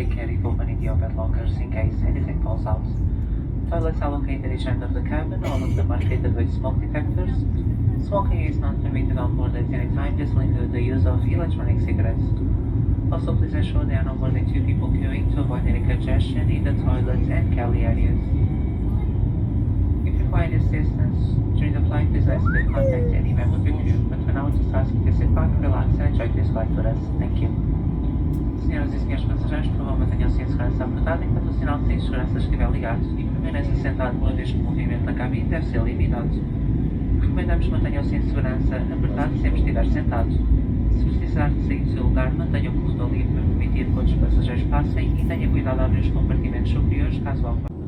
take care if opening the overhead lockers in case anything falls out. Toilets are located each end of the cabin, all of them are fitted with smoke detectors. Smoking is not permitted on board at any time, just limited the use of electronic cigarettes. Also, please ensure there are no more than 2 people queuing to avoid any congestion in the toilets and galley areas. If you require any assistance during the flight, please ask to contact any member of your crew, but for now, we just ask you to sit back, relax, and enjoy this flight with us. Thank you. Senhoras e senhores passageiros, por favor, mantenham o cinto de segurança apertado enquanto o sinal de cinto de segurança estiver ligado e permaneça sentado uma vez que o movimento da cabine deve ser limitado. Recomendamos que mantenha o cinto de segurança apertado sempre estiver sentado. Se precisar de sair do seu lugar, mantenha o corredor livre para permitir que outros passageiros passem e tenha cuidado ao abrir os compartimentos superiores caso haja.